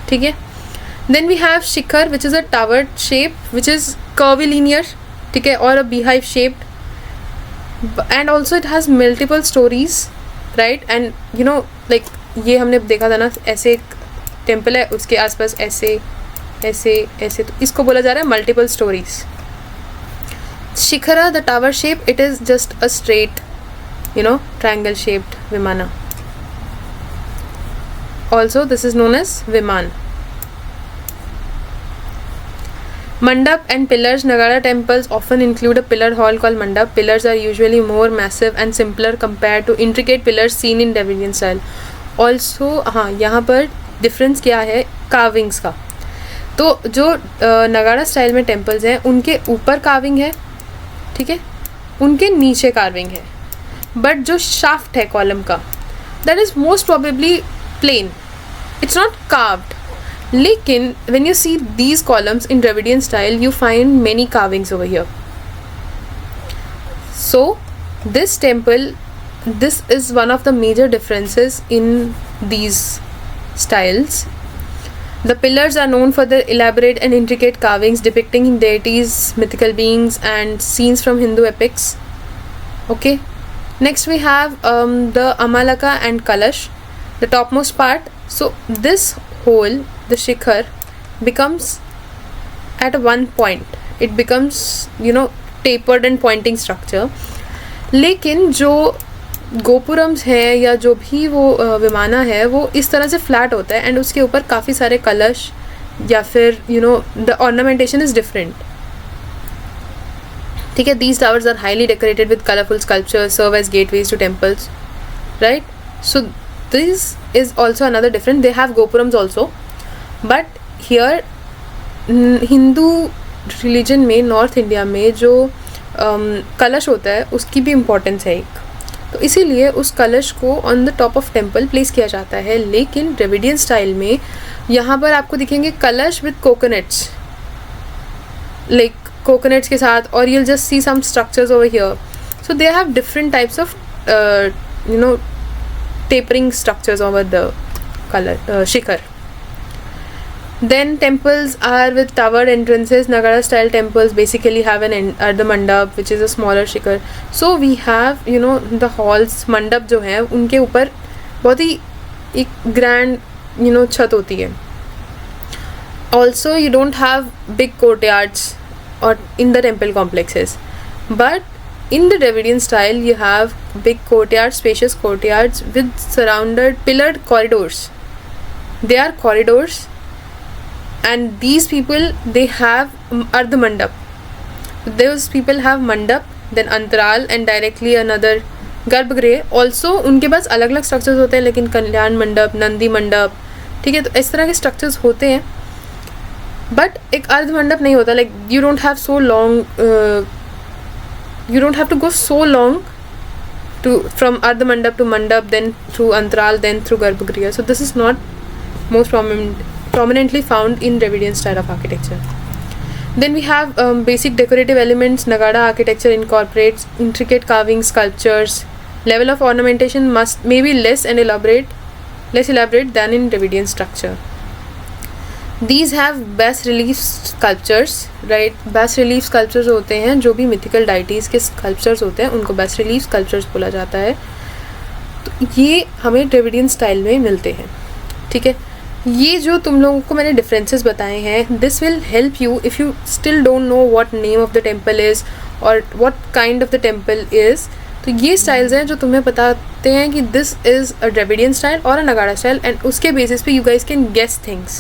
ठीक है. Then we have shikhara which is a tower shape which is curvilinear, ठीक है, और a beehive shaped, and also it has multiple storeys, right. And you know like ये हमने देखा था ना, ऐसे एक टेम्पल है, उसके आसपास ऐसे ऐसे ऐसे, तो इसको बोला जा रहा है multiple stories. Shikhara the tower shape, it is just a straight triangle shaped vimana. Also this is known as viman. Mandap and pillars. Nagara temples often include a pillared hall called mandap. Pillars are usually more massive and simpler compared to intricate pillars seen in Dravidian style. Also हाँ, यहाँ पर difference क्या है carvings का. तो जो नगाड़ा style में टेम्पल्स हैं उनके ऊपर कार्विंग है, ठीक है, उनके नीचे कार्विंग है, बट जो शाफ्ट है कॉलम का that is most probably plain, it's not carved. लेकिन when you see these columns in Dravidian style you find many carvings over here. So this temple, this is one of the major differences in these styles. The pillars are known for their elaborate and intricate carvings depicting deities, mythical beings and scenes from Hindu epics. Okay. Next we have the Amalaka and Kalash, the topmost part. So this hole, the shikhar, becomes at one point, it becomes tapered and pointing structure. लेकिन जो गोपुरम्स है या जो भी वो विमाना है वो इस तरह से फ्लैट होता है एंड उसके ऊपर काफ़ी सारे कलश या फिर द ऑर्नामेंटेशन इज़ डिफरेंट. ठीक है. These towers are highly decorated with colourful sculptures, serve as gateways to temples, right. So this is also another different. They have gopurams also, but here Hindu religion में नॉर्थ इंडिया में जो कलश होता है उसकी भी इम्पोर्टेंस है एक, तो इसीलिए उस कलश को on the top of temple place किया जाता है. लेकिन द्रविडियन स्टाइल में यहाँ पर आपको दिखेंगे कलश विद कोकोनट्स, लाइक कोकोनट्स के साथ, और you'll just see some structures over here. So they have different types of tapering structures over the shikhar. Then temples are with towered entrances. Nagara style temples basically have an the mandap which is a smaller shikhar. So we have the halls, mandap जो है उनके ऊपर बहुत ही एक grand छत होती है. Also you don't have big courtyards or in the temple complexes, but in the Dravidian style you have big courtyards, spacious courtyards with surrounded pillared corridors. They are corridors. And these people, they have Ardha Mandap. Those people have Mandap, then Antaral and directly another Garbhagriha. Also उनके पास अलग अलग structures होते हैं, लेकिन कल्याण मंडप, नंदी मंडप, ठीक है, तो इस तरह के स्ट्रक्चर्स होते हैं. बट एक अर्ध मंडप नहीं होता. Like you don't have so long, you don't have to go so long to from Ardha Mandap to Mandap, then through Antaral, then through Garbhagriha. So this is not most prominently found in Dravidian style of architecture. Then we have basic decorative elements. Nagada architecture incorporates intricate carvings, sculptures. Level of ornamentation may be less elaborate than in Dravidian structure. These have bas relief sculptures, right? Bas relief sculptures होते हैं जो भी mythical deities के sculptures होते हैं उनको bas relief sculptures बोला जाता है. तो ये हमें Dravidian style में मिलते हैं. ठीक है. ये जो तुम लोगों को मैंने differences बताए हैं, this will help you if you still don't know what name of the temple is or what kind of the temple is. तो ये styles हैं जो तुम्हें बताते हैं कि this is a Dravidian style or a Nagada style, and उसके basis पे you guys can guess things.